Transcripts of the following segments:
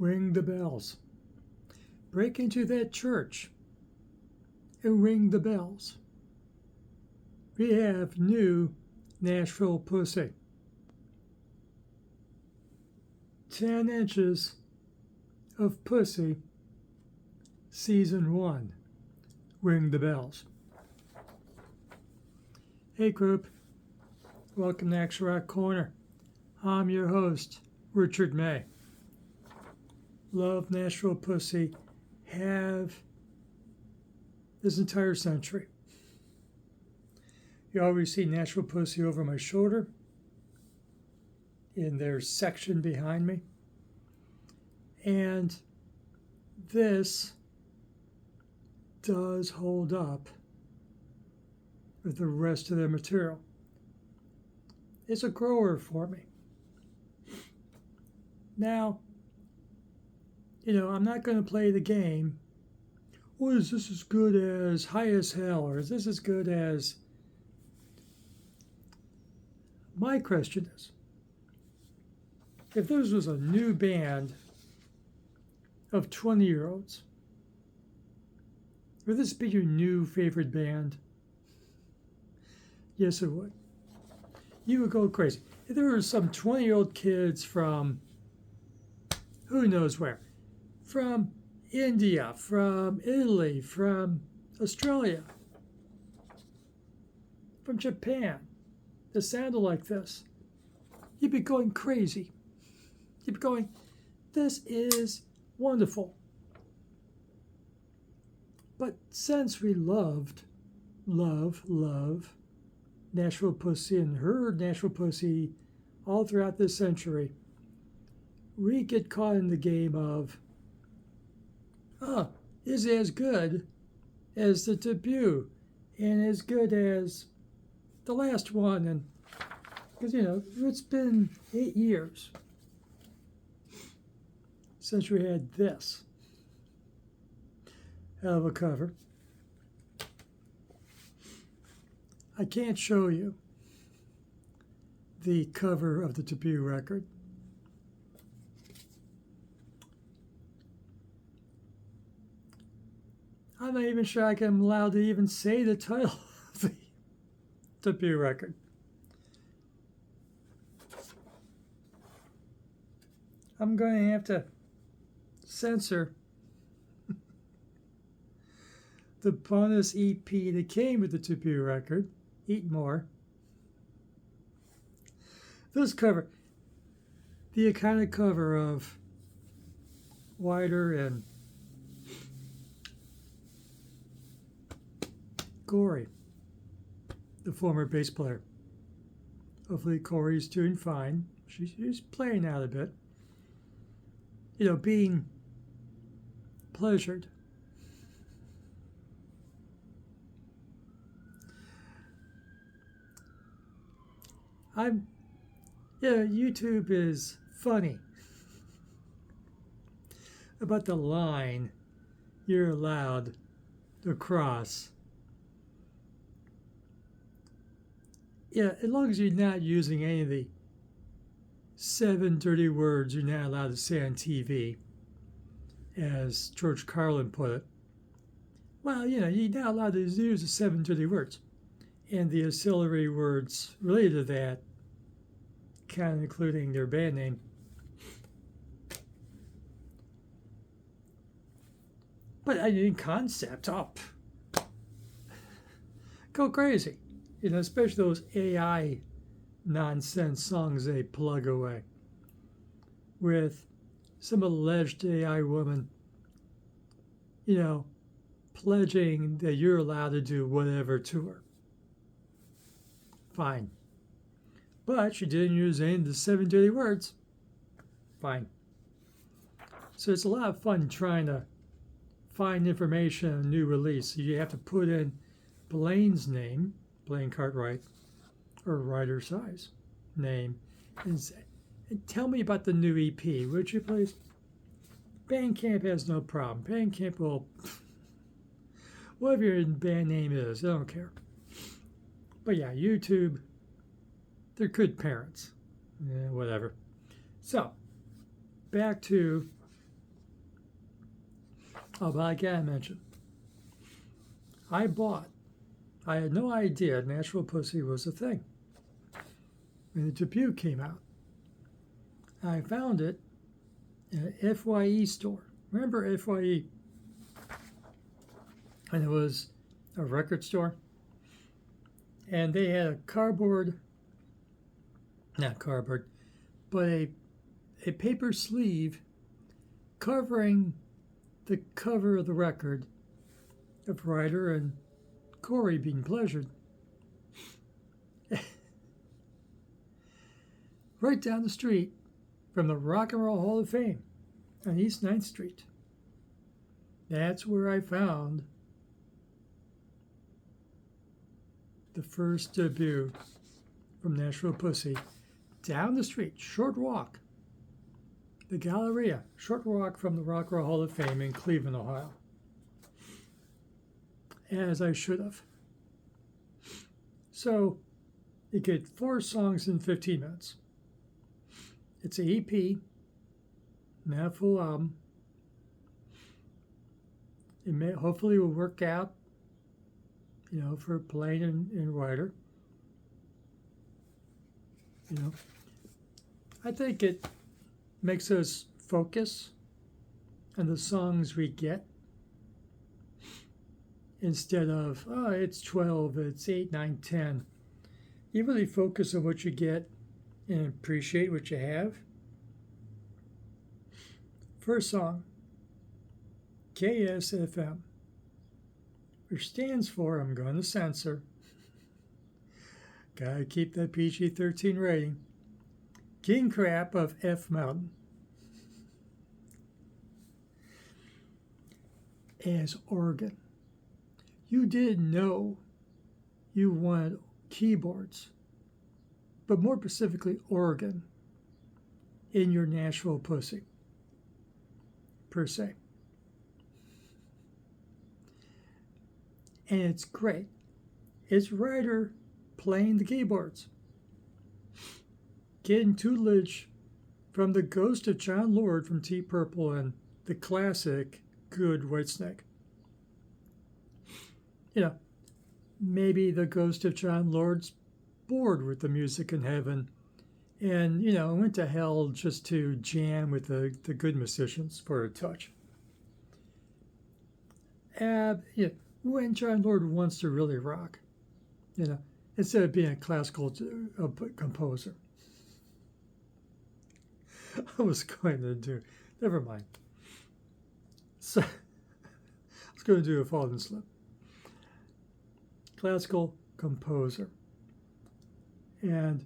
Ring the bells. Break into that church and ring the bells. We have new Nashville Pussy. 10 inches of pussy, season 1. Ring the bells. Hey group, welcome to Action Rock Corner. I'm your host, Richard May. Love Nashville Pussy. Have this entire century. You always see Nashville Pussy over my shoulder in their section behind me. And this does hold up with the rest of their material. It's a grower for me. Now, I'm not going to play the game. Well, is this as good as High as Hell? Or is this as good as... My question is, if this was a new band of 20-year-olds, would this be your new favorite band? Yes, it would. You would go crazy. If there were some 20-year-old kids from who knows where, from India, from Italy, from Australia, from Japan, that sounded like this, you'd be going crazy. You'd be going, this is wonderful. But since we love Nashville Pussy and heard Nashville Pussy all throughout this century, we get caught in the game of, is it as good as the debut and as good as the last one? And because, it's been 8 years since we had this hell of a cover. I can't show you the cover of the debut record. I'm not even sure I'm allowed to even say the title of the debut record. I'm going to have to censor the bonus EP that came with the debut record. Eat more. This cover, the iconic cover of Wider and Corey, the former bass player. Hopefully Corey's doing fine. She's playing out a bit. Being pleasured. YouTube is funny about the line you're allowed to cross. Yeah, as long as you're not using any of the 7 dirty words you're not allowed to say on TV, as George Carlin put it. Well, you're not allowed to use the 7 dirty words. And the auxiliary words related to that, kind of including their band name. But in concept, go crazy. Especially those AI nonsense songs they plug away with some alleged AI woman, pledging that you're allowed to do whatever to her. Fine. But she didn't use any of the 7 dirty words. Fine. So it's a lot of fun trying to find information on a new release. So you have to put in Blaine's name, Blaine Cartwright, or Ryder Size name, and tell me about the new EP, would you please? Bandcamp has no problem. Bandcamp will, whatever your band name is, I don't care. But yeah, YouTube, they're good parents. Yeah, whatever. So, back to Oh, but I gotta mention, I had no idea Nashville Pussy was a thing when the Pu came out. I found it in an FYE store. Remember FYE? And it was a record store. And they had a not cardboard, but a paper sleeve covering the cover of the record of Ryder and Corey being pleasured. Right down the street from the Rock and Roll Hall of Fame on East 9th Street. That's where I found the first debut from Nashville Pussy. Down the street, short walk. The Galleria, short walk from the Rock and Roll Hall of Fame in Cleveland, Ohio. As I should have. So, you get 4 songs in 15 minutes. It's an EP, not a full album. It hopefully will work out, for playing in Ryder. I think it makes us focus on the songs we get instead of, it's 12, it's 8, 9, 10. You really focus on what you get and appreciate what you have. First song, KSFM, which stands for, I'm going to censor, gotta keep that PG-13 rating, King Crap of F Mountain. As organ. You didn't know you wanted keyboards, but more specifically organ, in your Nashville Pussy, per se. And it's great. It's Ryder playing the keyboards, getting tutelage from the ghost of John Lord from Deep Purple and the classic good Whitesnake. Maybe the ghost of John Lord's bored with the music in heaven and, went to hell just to jam with the good musicians for a touch. When John Lord wants to really rock, instead of being a classical composer. I was going to do, never mind. So, I was going to do a Fallen Slip. Classical composer. And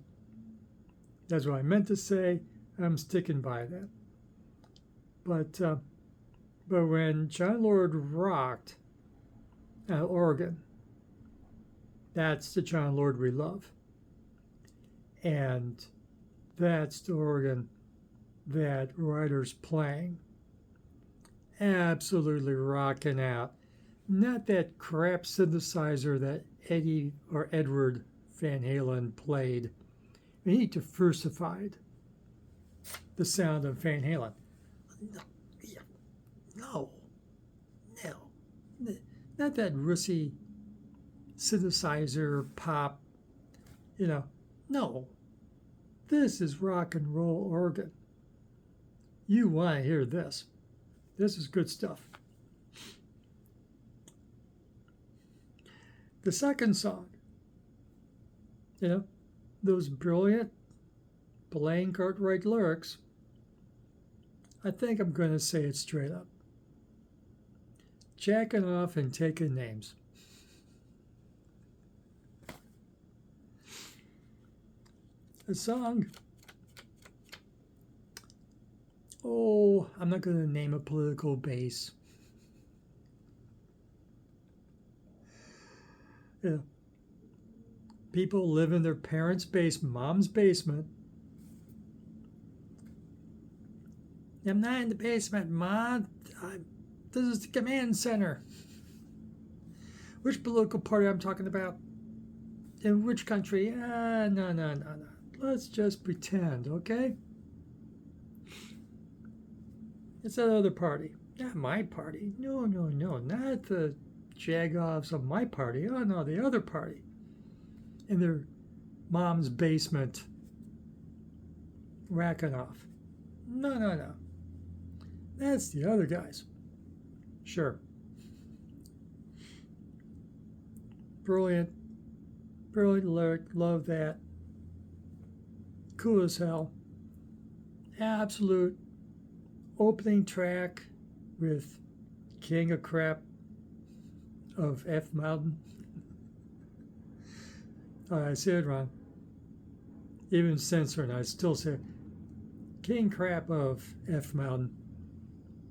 that's what I meant to say. I'm sticking by that. But when John Lord rocked organ, that's the John Lord we love. And that's the organ that Ryder's playing. Absolutely rocking out. Not that crap synthesizer that Eddie or Edward Van Halen played. He diversified the sound of Van Halen. No. Not that russy synthesizer pop. No. This is rock and roll organ. You want to hear this. This is good stuff. The second song, those brilliant Blaine Cartwright lyrics, I think I'm going to say it straight up. Jacking off and taking names. A song, I'm not going to name a political base. People live in their parents' mom's basement. I'm not in the basement, Mom. This is the command center. Which political party I'm talking about? In which country? No. Let's just pretend, okay? It's that other party. Not my party. No, no, no. Not the jagoffs of my party. Oh, no, the other party. In their mom's basement, racking off. No, no, no. That's the other guys. Sure. Brilliant. Brilliant lyric. Love that. Cool as hell. Absolute opening track with King of Crap of F Mountain. I said it wrong. Even censoring, I still say King Crap of F Mountain.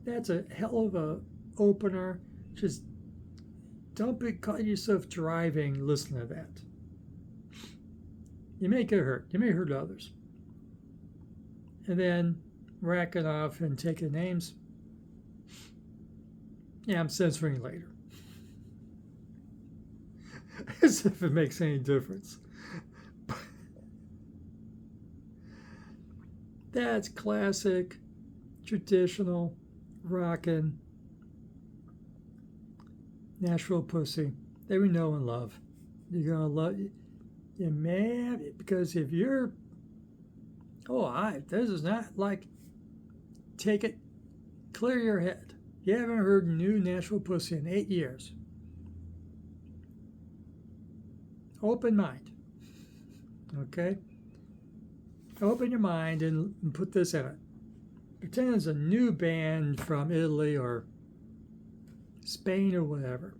That's a hell of a opener. Just don't be caught yourself driving listening to that. You may get hurt. You may hurt others. And then racking off and taking names. Yeah, I'm censoring later. As if it makes any difference. That's classic, traditional, rockin' Nashville Pussy that we know and love. You're gonna love it. You may have it because if you're, this is not like, take it, clear your head. You haven't heard new Nashville Pussy in 8 years. Open mind. Okay? Open your mind and put this in it. Pretend it's a new band from Italy or Spain or whatever.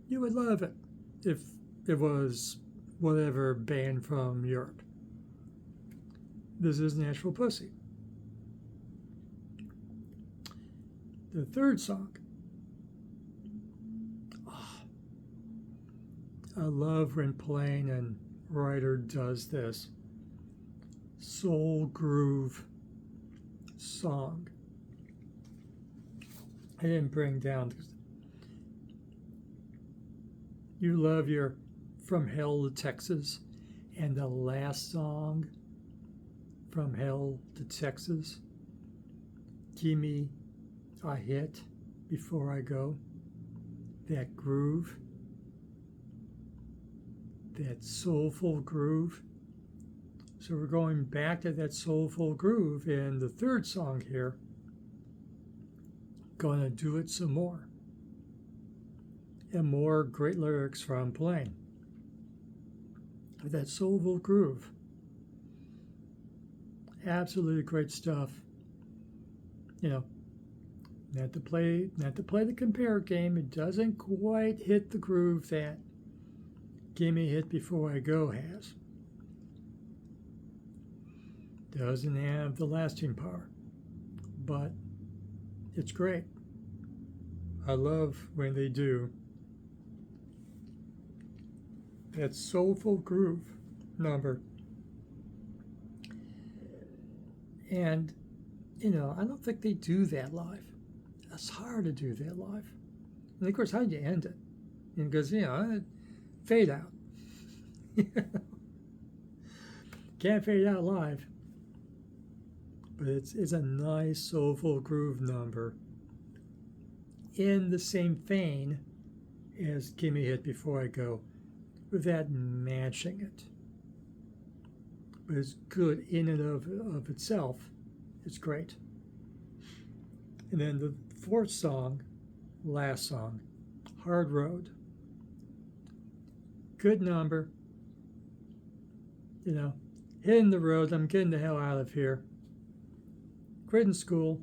You would love it if it was whatever band from Europe. This is Nashville Pussy. The third song. I love when Plain and Ryder does this soul groove song. I didn't bring down. You love your From Hell to Texas, and the last song, From Hell to Texas, give me a hit before I go. That groove, that soulful groove. So we're going back to that soulful groove in the third song here. Gonna do it some more. And more great lyrics from Plain. That soulful groove. Absolutely great stuff. You know, not to play the compare game. It doesn't quite hit the groove that Gimme Hit Before I Go has. Doesn't have the lasting power, but it's great. I love when they do that soulful groove number. And, I don't think they do that live. It's hard to do that live. And of course, how do you end it? Because, fade out. Can't fade out live. But it's a nice soulful groove number in the same vein as Gimme Hit Before I Go, without matching it. But it's good in and of itself. It's great. And then the fourth song, last song, Hard Road. Good number. Hitting the road. I'm getting the hell out of here. Quitting school.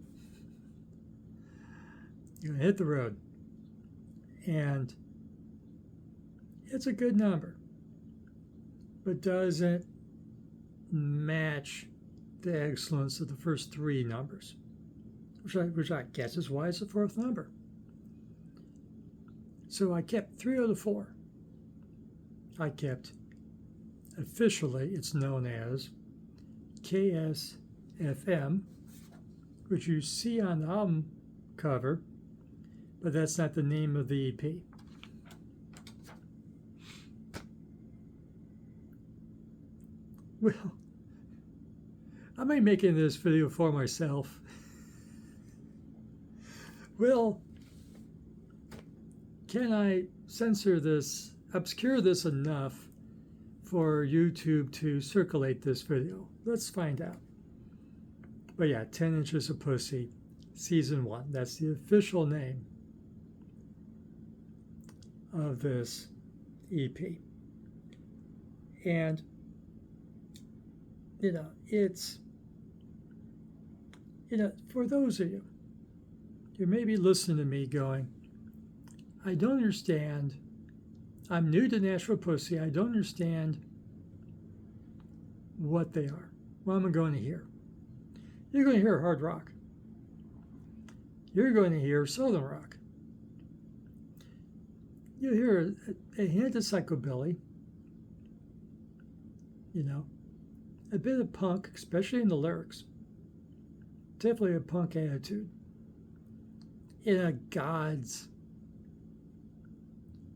You're going to hit the road. And it's a good number, but doesn't match the excellence of the first three numbers, which I guess is why it's the fourth number. So I kept 3 out of 4. I kept, officially, it's known as KSFM, which you see on the album cover, but that's not the name of the EP. Well, I may be making this video for myself. Well, can I censor this, obscure this enough for YouTube to circulate this video? Let's find out. But yeah, 10 Inches of Pussy, Season 1. That's the official name of this EP. And, it's, for those of you, you may be listening to me going, I don't understand. I'm new to Nashville Pussy. I don't understand what they are. What am I going to hear? You're going to hear hard rock. You're going to hear southern rock. You'll hear a hint of psychobilly. A bit of punk, especially in the lyrics. Definitely a punk attitude. In a God's.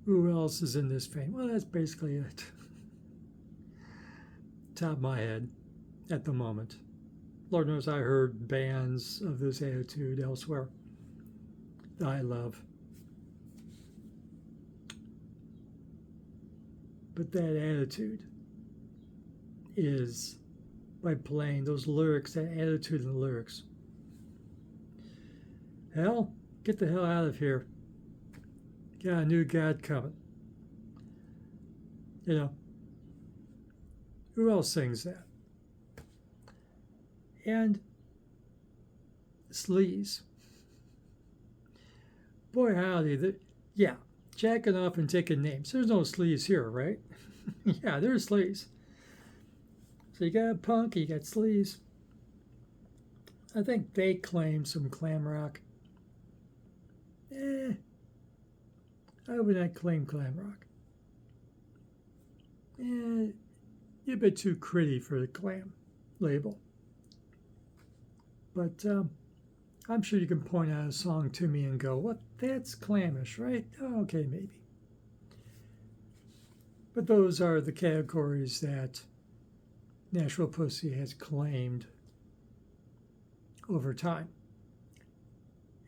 Who else is in this vein? Well, that's basically it. Top of my head at the moment. Lord knows I heard bands of this attitude elsewhere that I love. But that attitude is by playing those lyrics, that attitude in the lyrics. Hell, get the hell out of here. Got a new God coming. Who else sings that? And sleaze. Boy, howdy. Jacking off and taking names. There's no sleaze here, right? Yeah, there's sleaze. So you got punk, you got sleaze. I think they claim some glam rock. I would not claim glam rock. You're a bit too gritty for the glam label. But I'm sure you can point out a song to me and go, what, that's glamish, right? Oh, okay, maybe. But those are the categories that Nashville Pussy has claimed over time.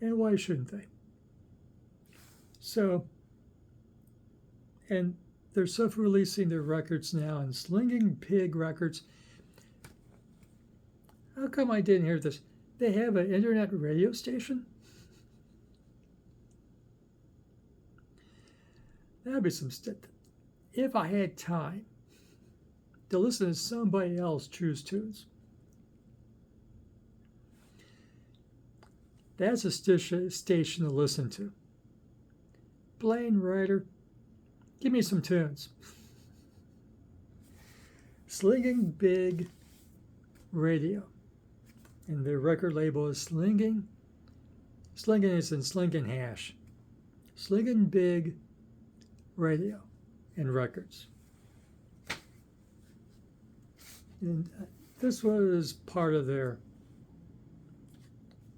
And why shouldn't they? So, and they're self-releasing their records now on Slinging Pig Records. How come I didn't hear this? They have an internet radio station? That'd be some stuff. If I had time to listen to somebody else choose tunes, that's a station to listen to. Blaine Ryder, give me some tunes. Slinging Big Radio. And their record label is Slinging. Slinging is in Slinging Hash. Slinging Big Radio and Records. And this was part of their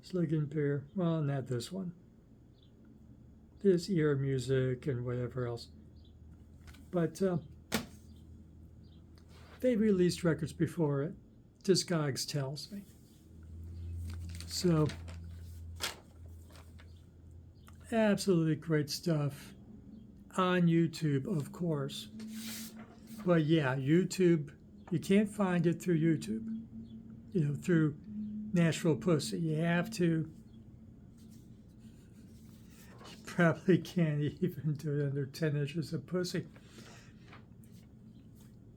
Slinging Beer. Well, not this one. This ear music and whatever else. But they released records before it. Discogs tells me. So, absolutely great stuff on YouTube, of course. But yeah, YouTube, you can't find it through YouTube, through Nashville Pussy. You have to, you probably can't even do it under 10 Inches of Pussy.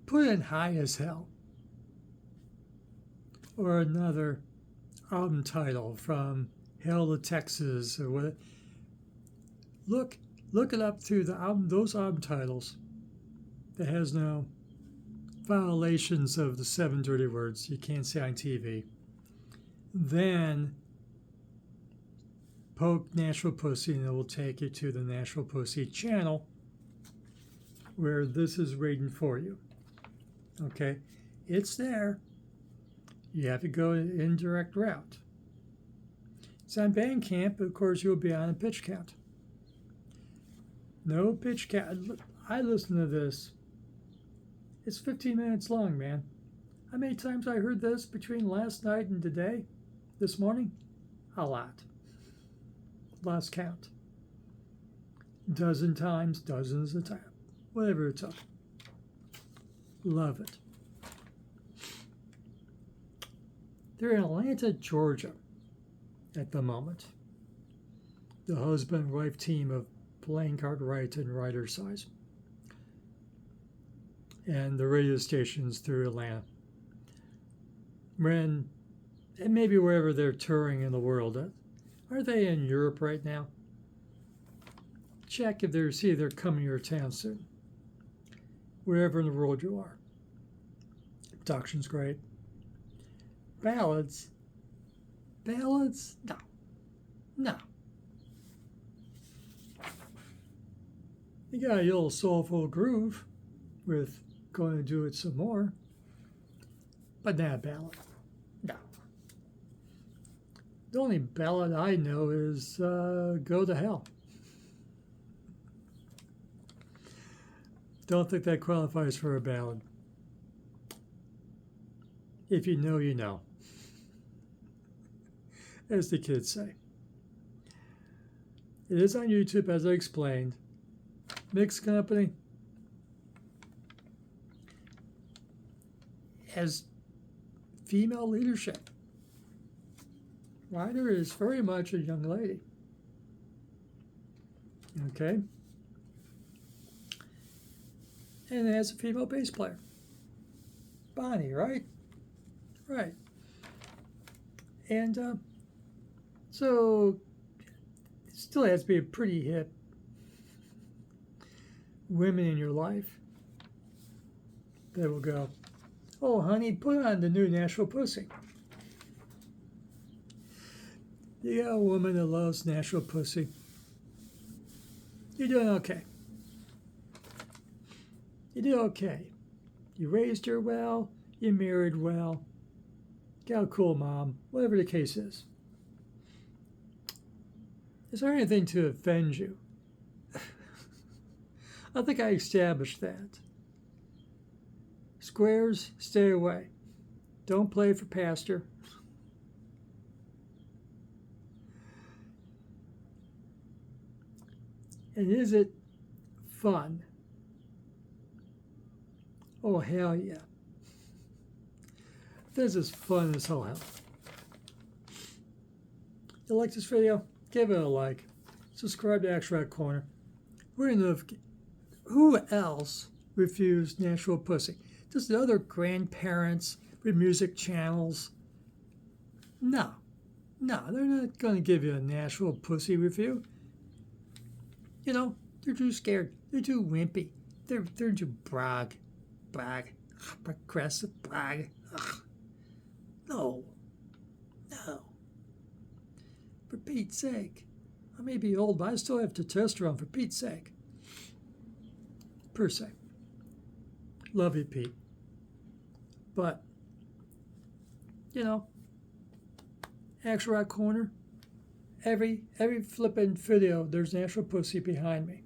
Put in High as Hell. Or another album title from Hell to Texas or what. Look it up through those album titles that has no violations of the 7 dirty words you can't say on TV. Then poke Nashville Pussy and it will take you to the Nashville Pussy channel where this is waiting for you. Okay, it's there. You have to go an indirect route. It's on Bandcamp, but of course you'll be on a pitch count. No pitch count. I listen to this. It's 15 minutes long, man. How many times I heard this between last night and today, this morning? A lot. lost count. Dozen times, dozens of times, whatever it took. Love it. They're in Atlanta, Georgia at the moment. The husband and wife team of playing card right and writer size. And the radio stations through Atlanta. And maybe wherever they're touring in the world. Are they in Europe right now? Check if they're coming to your town soon. Wherever in the world you are. Production's great. Ballads? No. No. You got a little soulful groove with Going to Do It Some More, but not a ballad. No. The only ballad I know is Go to Hell. Don't think that qualifies for a ballad. If you know, you know. As the kids say. It is on YouTube, as I explained. Mixed company. Has female leadership. Ryder is very much a young lady. Okay? And it has a female bass player. Bonnie, right? Right. And so it still has to be a pretty hip women in your life that will go, oh, honey, put on the new Nashville Pussy. You got a woman that loves Nashville Pussy. You're doing okay. You did okay. You raised her well. You married well. Got a cool mom. Whatever the case is. Is there anything to offend you? I think I established that. Squares, stay away. Don't play for pastor. And is it fun? Oh, hell yeah. This is fun as all hell. You like this video? Give it a like. Subscribe to Abstract Corner. We're in the... Who else refused Nashville Pussy? Just the other grandparents with music channels? No. No, they're not going to give you a Nashville Pussy review. You know, they're too scared. They're too wimpy. They're too brag. Progressive brag. Ugh. No. No. For Pete's sake. I may be old, but I still have testosterone, for Pete's sake. Per se. Love you, Pete. But, you know, Action Rock Corner, every flippin' video, there's Nashville Pussy behind me.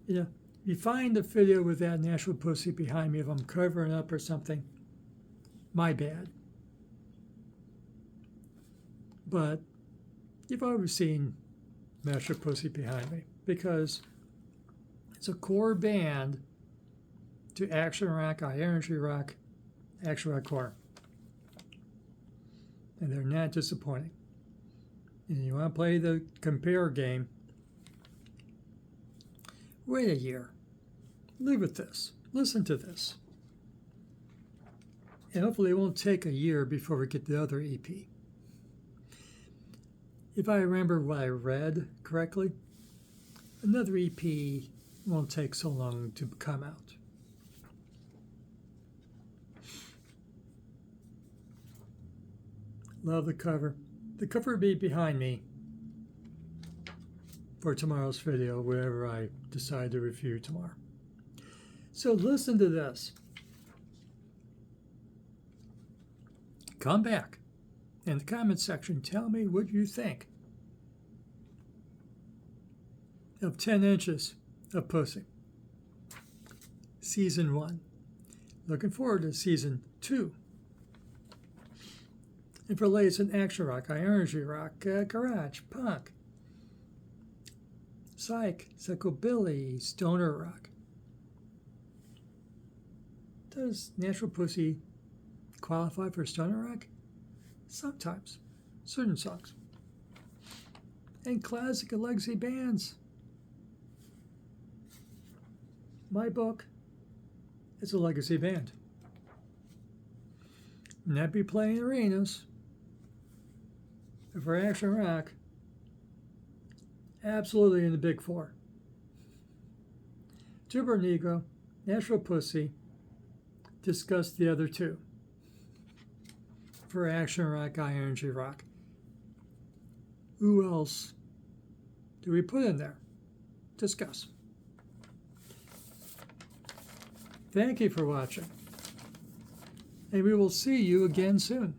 You know, you find the video with that Nashville Pussy behind me if I'm covering up or something, my bad. But you've always seen Nashville Pussy behind me because it's a core band to Action Rock, highenergy rock, Action Rock Corner. And they're not disappointing. And you want to play the compare game, wait a year. Live with this. Listen to this. And hopefully it won't take a year before we get the other EP. If I remember what I read correctly, another EP won't take so long to come out. Love the cover. The cover will be behind me for tomorrow's video, wherever I decide to review tomorrow. So listen to this. Come back in the comment section. Tell me what you think of 10 Inches of Pussy. Season 1. Looking forward to Season 2. And for latest in Action Rock, highenergy rock, garage, punk, psychobilly, stoner rock. Does Nashville Pussy qualify for stoner rock? Sometimes. Certain songs. And classic and legacy bands. My book is a legacy band. Not be playing arenas. But for action rock, absolutely in the big four. Jupiter Negro, Nashville Pussy, discuss the other two. For action rock, high energy rock. Who else do we put in there? Discuss. Thank you for watching. And we will see you again soon.